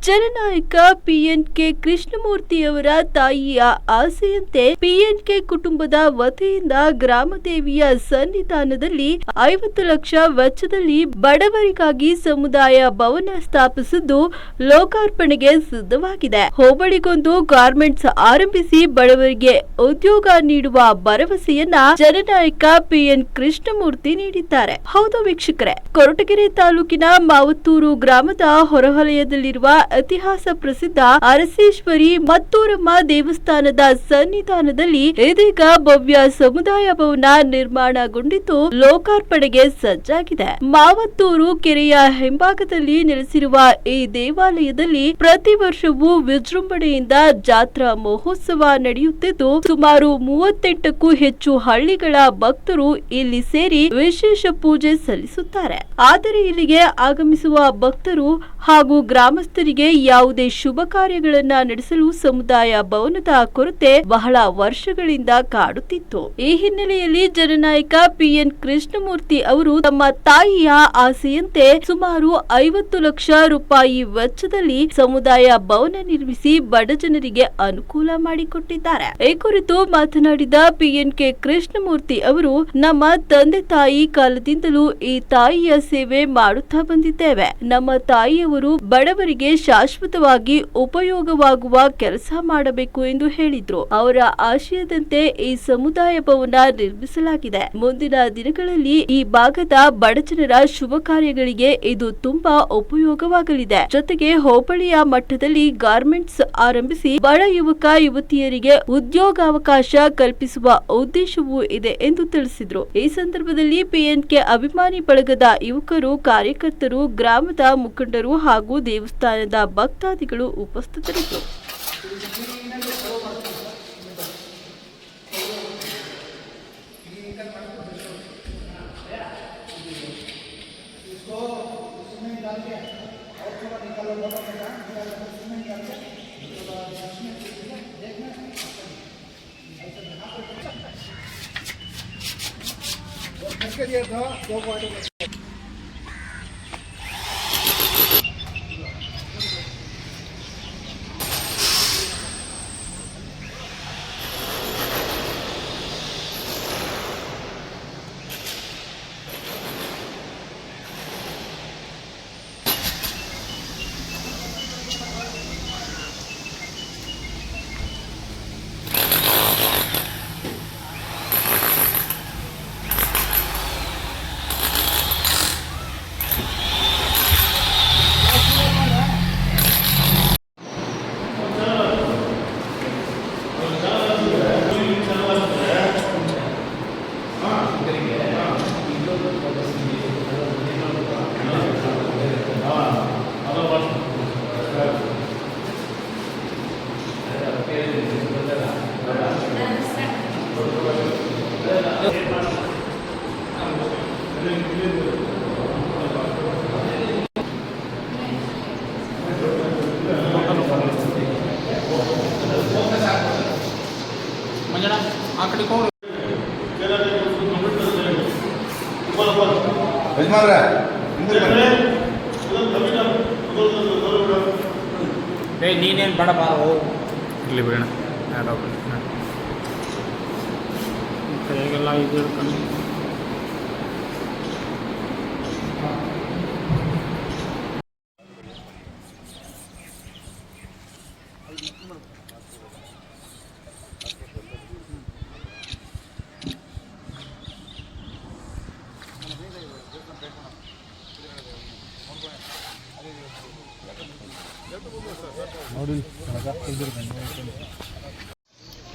ಜನನಾಯಕ PNK ಕೃಷ್ಣಮೂರ್ತಿಯವರ ತಾಯಿಯ ಆಸೆಯಂತೆ PNK ಕುಟುಂಬದ ವತಿಯಿಂದ ಗ್ರಾಮದೇವಿಯ ಸನ್ನಿಧಾನದಲ್ಲಿ 50 ಲಕ್ಷ ವೆಚ್ಚದಲ್ಲಿ ಬಡವರಿಗಾಗಿ ಸಮುದಾಯ ಭವನ ಸ್ಥಾಪಿಸಿದ್ದು ಲೋಕಾರ್ಪಣೆಗೆ ಸಿದ್ಧವಾಗಿದೆ. ಹೋಬಳಿಗೊಂದು ಗಾರ್ಮೆಂಟ್ಸ್ ಆರಂಭಿಸಿ ಬಡವರಿಗೆ ಉದ್ಯೋಗ ನೀಡುವ ಭರವಸೆಯನ್ನ ಜನನಾಯಕ PN ಕೃಷ್ಣಮೂರ್ತಿ ನೀಡಿದ್ದಾರೆ. ಹೌದು ವೀಕ್ಷಕರೇ, ಕೊರಟಗೆರೆ ತಾಲೂಕಿನ ಮಾವತ್ತೂರು ಗ್ರಾಮದ ಹೊರವಲಯದಲ್ಲಿರುವ ಇತಿಹಾಸ ಪ್ರಸಿದ್ಧ ಅರಸೇಶ್ವರಿ ಮತ್ತೂರಮ್ಮ ದೇವಸ್ಥಾನದ ಸನ್ನಿಧಾನದಲ್ಲಿ ಇದೀಗ ಭವ್ಯ ಸಮುದಾಯ ಭವನ ನಿರ್ಮಾಣಗೊಂಡಿದ್ದು ಲೋಕಾರ್ಪಣೆಗೆ ಸಜ್ಜಾಗಿದೆ. ಮಾವತ್ತೂರು ಕೆರೆಯ ಹಿಂಭಾಗದಲ್ಲಿ ನೆಲೆಸಿರುವ ಈ ದೇವಾಲಯದಲ್ಲಿ ಪ್ರತಿ ವರ್ಷವೂ ವಿಜೃಂಭಣೆಯಿಂದ ಜಾತ್ರಾ ಮಹೋತ್ಸವ ನಡೆಯುತ್ತಿದ್ದು ಸುಮಾರು 38ಕ್ಕೂ ಹೆಚ್ಚು ಹಳ್ಳಿಗಳ ಭಕ್ತರು ಇಲ್ಲಿ ಸೇರಿ ವಿಶೇಷ ಪೂಜೆ ಸಲ್ಲಿಸುತ್ತಾರೆ. ಆದರೆ ಇಲ್ಲಿಗೆ ಆಗಮಿಸುವ ಭಕ್ತರು ಹಾಗೂ ಗ್ರಾಮಸ್ಥರಿಗೆ ಯಾವುದೇ ಶುಭ ಕಾರ್ಯಗಳನ್ನ ನಡೆಸಲು ಸಮುದಾಯ ಭವನದ ಕೊರತೆ ಬಹಳ ವರ್ಷಗಳಿಂದ ಕಾಡುತ್ತಿತ್ತು. ಈ ಹಿನ್ನೆಲೆಯಲ್ಲಿ ಜನನಾಯಕ PN ಕೃಷ್ಣಮೂರ್ತಿ ಅವರು ತಮ್ಮ ತಾಯಿಯ ಆಸೆಯಂತೆ ಸುಮಾರು 50 ಲಕ್ಷ ರೂಪಾಯಿ ವೆಚ್ಚದಲ್ಲಿ ಸಮುದಾಯ ಭವನ ನಿರ್ಮಿಸಿ ಬಡ ಜನರಿಗೆ ಅನುಕೂಲ ಮಾಡಿಕೊಟ್ಟಿದ್ದಾರೆ. ಈ ಕುರಿತು ಮಾತನಾಡಿದ PNK ಕೃಷ್ಣಮೂರ್ತಿ ಅವರು, ನಮ್ಮ ತಂದೆ ತಾಯಿ ಕಾಲದಿಂದಲೂ ಈ ತಾಯಿಯ ಸೇವೆ ಮಾಡುತ್ತಾ ಬಂದಿದ್ದೇವೆ. ನಮ್ಮ ತಾಯಿಯವರು ಬಡವರಿಗೆ ಶಾಶ್ವತವಾಗಿ ಉಪಯೋಗವಾಗುವ ಕೆಲಸ ಮಾಡಬೇಕು ಎಂದು ಹೇಳಿದ್ರು. ಅವರ ಆಶಯದಂತೆ ಈ ಸಮುದಾಯ ಭವನ ನಿರ್ಮಿಸಲಾಗಿದೆ. ಮುಂದಿನ ದಿನಗಳಲ್ಲಿ ಈ ಭಾಗದ ಬಡಜನರ ಶುಭ ಕಾರ್ಯಗಳಿಗೆ ಇದು ತುಂಬಾ ಉಪಯೋಗವಾಗಲಿದೆ. ಜೊತೆಗೆ ಹೋಬಳಿಯ ಮಟ್ಟದಲ್ಲಿ ಗಾರ್ಮೆಂಟ್ಸ್ ಆರಂಭಿಸಿ ಬಡ ಯುವಕ ಯುವತಿಯರಿಗೆ ಉದ್ಯೋಗಾವಕಾಶ ಕಲ್ಪಿಸುವ ಉದ್ದೇಶವೂ ಇದೆ ಎಂದು ತಿಳಿಸಿದ್ರು. ಈ ಸಂದರ್ಭದಲ್ಲಿ PNK ಅಭಿಮಾನಿ ಬಳಗದ ಯುವಕರು, ಕಾರ್ಯಕರ್ತರು, ಗ್ರಾಮದ ಮುಖಂಡರು ಹಾಗೂ ದೇವಸ್ಥಾನದ ಭಕ್ತಾದಿಗಳು ಉಪಸ್ಥಿತರಿದ್ದರು. ನೀನೇನು ಬೇಡ ಬಾರೋ ಇಲ್ಲಿ ಬೇಡ ಹೇಗೆಲ್ಲ ಇದು ಹಿಡ್ಕೊಂಡು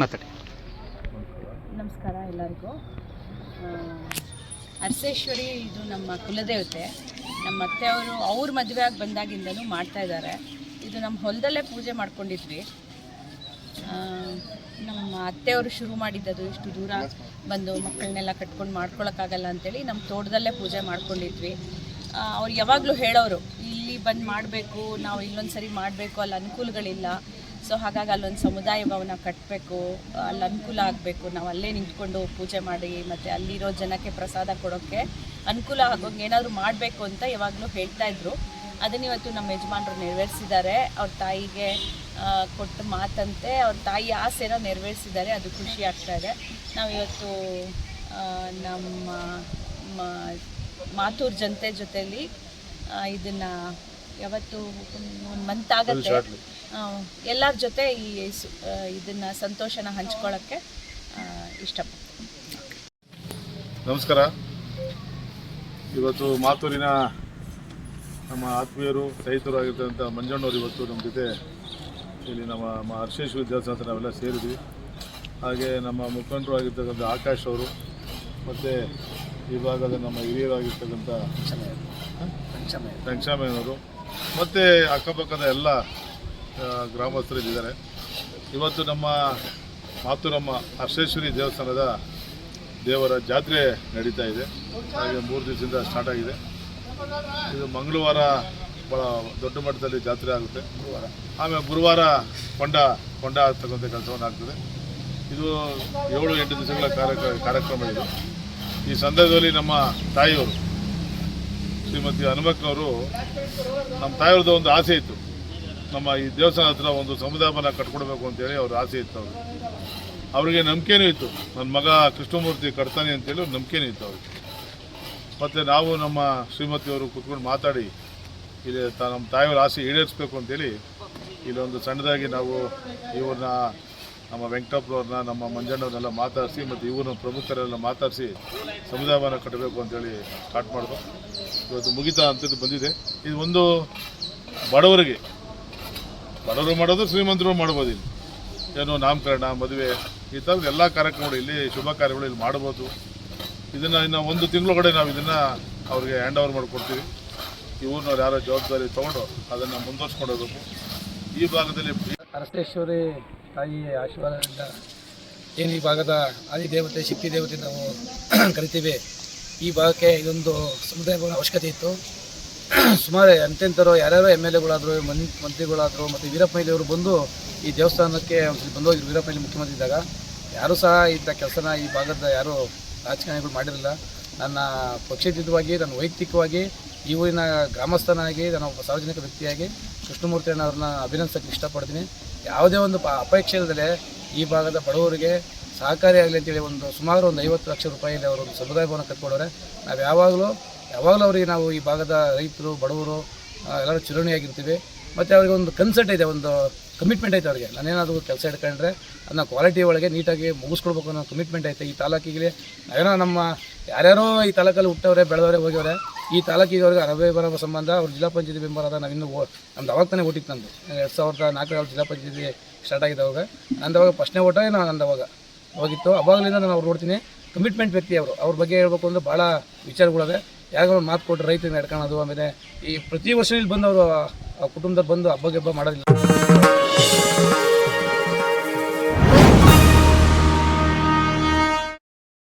ಮಾತಾಡಿ. ನಮಸ್ಕಾರ ಎಲ್ಲರಿಗೂ. ಅರಸೇಶ್ವರಿ ಇದು ನಮ್ಮ ಕುಲದೇವತೆ. ನಮ್ಮ ಅತ್ತೆಯವರು ಅವ್ರ ಮದುವೆ ಆಗಿ ಬಂದಾಗಿಂದನೂ ಮಾಡ್ತಾ ಇದ್ದಾರೆ. ಇದು ನಮ್ಮ ಹೊಲದಲ್ಲೇ ಪೂಜೆ ಮಾಡ್ಕೊಂಡಿದ್ವಿ. ನಮ್ಮ ಅತ್ತೆಯವರು ಶುರು ಮಾಡಿದ್ದದು. ಇಷ್ಟು ದೂರ ಬಂದು ಮಕ್ಕಳನ್ನೆಲ್ಲ ಕಟ್ಕೊಂಡು ಮಾಡ್ಕೊಳಕ್ಕಾಗಲ್ಲ ಅಂತೇಳಿ ನಮ್ಮ ತೋಟದಲ್ಲೇ ಪೂಜೆ ಮಾಡ್ಕೊಂಡಿದ್ವಿ. ಅವ್ರು ಯಾವಾಗಲೂ ಹೇಳೋರು, ಇಲ್ಲಿ ಬಂದು ಮಾಡಬೇಕು, ನಾವು ಇಲ್ಲೊಂದು ಸರಿ ಮಾಡಬೇಕು, ಅಲ್ಲಿ ಅನುಕೂಲಗಳಿಲ್ಲ. ಸೊ ಹಾಗಾಗಿ ಅಲ್ಲೊಂದು ಸಮುದಾಯ ಭವನ ಕಟ್ಟಬೇಕು, ಅಲ್ಲಿ ಅನುಕೂಲ ಆಗಬೇಕು, ನಾವು ಅಲ್ಲೇ ನಿಂತ್ಕೊಂಡು ಪೂಜೆ ಮಾಡಿ ಮತ್ತು ಅಲ್ಲಿರೋ ಜನಕ್ಕೆ ಪ್ರಸಾದ ಕೊಡೋಕ್ಕೆ ಅನುಕೂಲ ಆಗೋಂಗೆ ಏನಾದರೂ ಮಾಡಬೇಕು ಅಂತ ಯಾವಾಗಲೂ ಹೇಳ್ತಾಯಿದ್ರು. ಅದನ್ನ ಇವತ್ತು ನಮ್ಮ ಯಜಮಾನರು ನೆರವೇರಿಸಿದ್ದಾರೆ. ಅವ್ರ ತಾಯಿಗೆ ಕೊಟ್ಟ ಮಾತಂತೆ ಅವ್ರ ತಾಯಿ ಆಸೆನೋ ನೆರವೇರಿಸಿದ್ದಾರೆ. ಅದು ಖುಷಿ ಆಗ್ತಾ ಇದೆ. ನಾವಿವತ್ತು ನಮ್ಮ ಮಾತೂರು ಜನತೆ ಜೊತೆಯಲ್ಲಿ ಇದನ್ನು ಯಾವತ್ತು ಒಂದು ಮಂತ್ ಆಗುತ್ತೆ ಎಲ್ಲರ ಜೊತೆ ಇದನ್ನು ಸಂತೋಷನ ಹಂಚ್ಕೊಳ್ಳೋಕ್ಕೆ ಇಷ್ಟಪಡ್ತೀನಿ. ನಮಸ್ಕಾರ. ಇವತ್ತು ಮಾತೂರಿನ ನಮ್ಮ ಆತ್ಮೀಯರು ಸ್ನೇಹಿತರು ಆಗಿರ್ತಕ್ಕಂಥ ಮಂಜಣ್ಣವರು ಇವತ್ತು ನಮ್ಮ ಜೊತೆ ಇಲ್ಲಿ ನಮ್ಮ ಹರ್ಷೇಶ್ವರಿ ದೇವಸ್ಥಾನ ನಾವೆಲ್ಲ ಸೇರಿದ್ವಿ. ಹಾಗೆ ನಮ್ಮ ಮುಖಂಡರು ಆಗಿರ್ತಕ್ಕಂಥ ಆಕಾಶ್ ಅವರು ಮತ್ತು ಈ ಭಾಗದ ನಮ್ಮ ಹಿರಿಯರಾಗಿರ್ತಕ್ಕಂಥ ರಂಗಸ್ವಾಮಿಯವರು ಮತ್ತು ಅಕ್ಕಪಕ್ಕದ ಎಲ್ಲ ಗ್ರಾಮಸ್ಥರಿದ್ದಾರೆ. ಇವತ್ತು ನಮ್ಮ ಮಾತೂರಮ್ಮ ಹರ್ಷೇಶ್ವರಿ ದೇವಸ್ಥಾನದ ದೇವರ ಜಾತ್ರೆ ನಡೀತಾ ಇದೆ. ಹಾಗೆ 3 ದಿವಸದಿಂದ ಸ್ಟಾರ್ಟ್ ಆಗಿದೆ. ಇದು ಮಂಗಳವಾರ ಭಾಳ ದೊಡ್ಡ ಮಟ್ಟದಲ್ಲಿ ಜಾತ್ರೆ ಆಗುತ್ತೆ. ಆಮೇಲೆ ಗುರುವಾರ ಕೊಂಡ ಆಗ್ತಕ್ಕಂಥ ಕೆಲಸವನ್ನು ಆಗ್ತದೆ. ಇದು 7-8 ದಿವಸಗಳ ಕಾರ್ಯಕ್ರಮ ಇದು. ಈ ಸಂದರ್ಭದಲ್ಲಿ ನಮ್ಮ ತಾಯಿಯವರು ಶ್ರೀಮತಿ ಹನುಮಕ್ಕನವರು, ನಮ್ಮ ತಾಯಿಯವ್ರದ್ದು ಒಂದು ಆಸೆ ಇತ್ತು. ನಮ್ಮ ಈ ದೇವಸ್ಥಾನ ಹತ್ರ ಒಂದು ಸಮುದಾಯ ಭವನ ಕಟ್ಕೊಡ್ಬೇಕು ಅಂತೇಳಿ ಅವ್ರ ಆಸೆ ಇತ್ತು. ಅವರಿಗೆ ನಂಬಿಕೆನೂ ಇತ್ತು, ನನ್ನ ಮಗ ಕೃಷ್ಣಮೂರ್ತಿ ಕಟ್ತಾನೆ ಅಂತೇಳಿ ನಂಬಿಕೆನೂ ಇತ್ತು ಅವ್ರಿಗೆ. ಮತ್ತು ನಾವು ನಮ್ಮ ಶ್ರೀಮತಿಯವರು ಕೂತ್ಕೊಂಡು ಮಾತಾಡಿ ಇಲ್ಲಿ ನಮ್ಮ ತಾಯಿಯವ್ರ ಆಸೆ ಈಡೇರಿಸ್ಬೇಕು ಅಂತೇಳಿ ಇಲ್ಲೊಂದು ಸಣ್ಣದಾಗಿ ನಾವು ಇವ್ರನ್ನ ನಮ್ಮ ವೆಂಕಟಪ್ಪನವ್ರನ್ನ ನಮ್ಮ ಮಂಜಣ್ಣವ್ರನ್ನೆಲ್ಲ ಮಾತಾಡಿಸಿ ಮತ್ತು ಇವ್ರನ್ನ ಪ್ರಮುಖರೆಲ್ಲ ಮಾತಾಡಿಸಿ ಸಮುದಾಯ ಭವನ ಕಟ್ಟಬೇಕು ಅಂತೇಳಿ ಸ್ಟಾರ್ಟ್ ಮಾಡಿದ್ರು. ಇವತ್ತು ಮುಗಿತಾ ಅಂಥದ್ದು ಬಂದಿದೆ. ಇದು ಒಂದು ಬಡವರು ಮಾಡೋದು, ಶ್ರೀಮಂತರು ಮಾಡ್ಬೋದು. ಇಲ್ಲಿ ಏನು ನಾಮಕರಣ, ಮದುವೆ, ಈ ಥರದ ಎಲ್ಲ ಕಾರ್ಯಕ್ರಮಗಳು ಇಲ್ಲಿ ಶುಭ ಕಾರ್ಯಗಳು ಇಲ್ಲಿ ಮಾಡ್ಬೋದು. ಇದನ್ನು ಇನ್ನು 1 ತಿಂಗಳೊಳಗಡೆ ನಾವು ಇದನ್ನು ಅವ್ರಿಗೆ ಹ್ಯಾಂಡ್ ಓವರ್ ಮಾಡಿಕೊಡ್ತೀವಿ. ಇವ್ರನ್ನವ್ರು ಯಾರೋ ಜವಾಬ್ದಾರಿ ತೊಗೊಂಡು ಅದನ್ನು ಮುಂದುವರ್ಸ್ಕೊಂಡು ಹೋಗಬೇಕು. ಈ ಭಾಗದಲ್ಲಿ ಹರಸೇಶ್ವರಿ ತಾಯಿ ಆಶೀರ್ವಾದದಿಂದ ಏನು ಈ ಭಾಗದ ಆದಿದೇವತೆ, ಶಕ್ತಿ ದೇವತೆ ನಾವು ಕರಿತೀವಿ. ಈ ಭಾಗಕ್ಕೆ ಇದೊಂದು ಸಮುದಾಯ ಭವನ ಅವಶ್ಯಕತೆ ಇತ್ತು. ಸುಮಾರು ಎಂತೆಂಥರು ಯಾರ್ಯಾರೋ MLAಗಳಾದರು, ಮಂತ್ರಿಗಳಾದರು ಮತ್ತು ವೀರಪ್ಪಯ್ಯವರು ಬಂದು ಈ ದೇವಸ್ಥಾನಕ್ಕೆ ಬಂದೋಗಿದ್ರು. ವೀರಪ್ಪಯ್ಯ ಮುಖ್ಯಮಂತ್ರಿ ಇದ್ದಾಗ ಯಾರೂ ಸಹ ಇಂಥ ಕೆಲಸನ ಈ ಭಾಗದ ಯಾರೂ ರಾಜಕಾರಣಿಗಳು ಮಾಡಿರಲಿಲ್ಲ. ನನ್ನ ಪಕ್ಷಾತೀತವಾಗಿ, ನನ್ನ ವೈಯಕ್ತಿಕವಾಗಿ, ಈ ಊರಿನ ಗ್ರಾಮಸ್ಥನಾಗಿ, ನಾನು ಒಬ್ಬ ಸಾರ್ವಜನಿಕ ವ್ಯಕ್ತಿಯಾಗಿ ಕೃಷ್ಣಮೂರ್ತಿಯವ್ರನ್ನ ಅಭಿನಂದಿಸೋಕ್ಕೆ ಇಷ್ಟಪಡ್ತೀನಿ. ಯಾವುದೇ ಒಂದು ಅಪೇಕ್ಷೆ ಇಲ್ಲದೆ ಈ ಭಾಗದ ಬಡವರಿಗೆ ಸಹಕಾರಿಯಾಗಲಿ ಅಂತೇಳಿ ಸುಮಾರು ಒಂದು 50 ಲಕ್ಷ ರೂಪಾಯಿಯಲ್ಲಿ ಅವರು ಒಂದು ಸಮುದಾಯ ಭವನ ಕಟ್ಕೊಡೋರೆ. ನಾವು ಯಾವಾಗಲೂ ಅವರಿಗೆ ನಾವು ಈ ಭಾಗದ ರೈತರು, ಬಡವರು ಎಲ್ಲರೂ ಚಿರಣಿಯಾಗಿರ್ತೀವಿ. ಮತ್ತು ಅವ್ರಿಗೆ ಒಂದು ಕನ್ಸರ್ಟ್ ಇದೆ, ಒಂದು ಕಮಿಟ್ಮೆಂಟ್ ಐತೆ ಅವ್ರಿಗೆ. ನಾನೇನಾದರೂ ಕೆಲಸ ಇಟ್ಕೊಂಡ್ರೆ ಅದನ್ನ ಕ್ವಾಲಿಟಿ ಒಳಗೆ ನೀಟಾಗಿ ಮುಗಿಸ್ಕೊಡ್ಬೇಕು ಅನ್ನೋ ಕಮಿಟ್ಮೆಂಟ್ ಐತೆ. ಈ ತಾಲೂಕಿಗೆ ನಾವೇನೋ ನಮ್ಮ ಯಾರ್ಯಾರೋ ಈ ತಾಲೂಕಲ್ಲಿ ಹುಟ್ಟವ್ರೆ, ಬೆಳೆದವರೆ, ಹೋಗ್ಯವ್ರೆ. ಈ ತಾಲೂಕಿಗೆ ಅವ್ರಿಗೆ ಅರವೇ ಬರೋ ಸಂಬಂಧ ಅವ್ರು ಜಿಲ್ಲಾ ಪಂಚಾಯತಿ ಮೆಂಬರ್ ಆದ ನಾವಿನ್ನೂ ನಮ್ದು ಅವಾಗ ತಾನೇ ಓಟಿತ್ತು. ನಂದು 2004 ಜಿಲ್ಲಾ ಪಂಚಾಯತಿ ಸ್ಟಾರ್ಟ್ ಆಗಿದೆ. ಅವಾಗ ನಂದವಾಗ ಫಸ್ಟ್ನೇ ಓಟ ನಂದು ಅವಾಗ ಹೋಗಿತ್ತು. ಅವಾಗಲಿಂದ ನಾನು ಅವ್ರು ನೋಡ್ತೀನಿ. ಕಮಿಟ್ಮೆಂಟ್ ವ್ಯಕ್ತಿ ಅವರು. ಅವ್ರ ಬಗ್ಗೆ ಹೇಳ್ಬೇಕು ಅಂದರೆ ಭಾಳ ವಿಚಾರಗಳಿದೆ. ಯಾರೋ ಮಾತು ಕೊಟ್ಟು ರೈತರನ್ನ ಹಿಡ್ಕೊಳ್ಳೋದು. ಆಮೇಲೆ ಈ ಪ್ರತಿ ವರ್ಷ ಇಲ್ಲಿ ಬಂದು ಅವರು ಕುಟುಂಬದಲ್ಲಿ ಬಂದು ಹಬ್ಬ ಮಾಡೋದಿಲ್ಲ.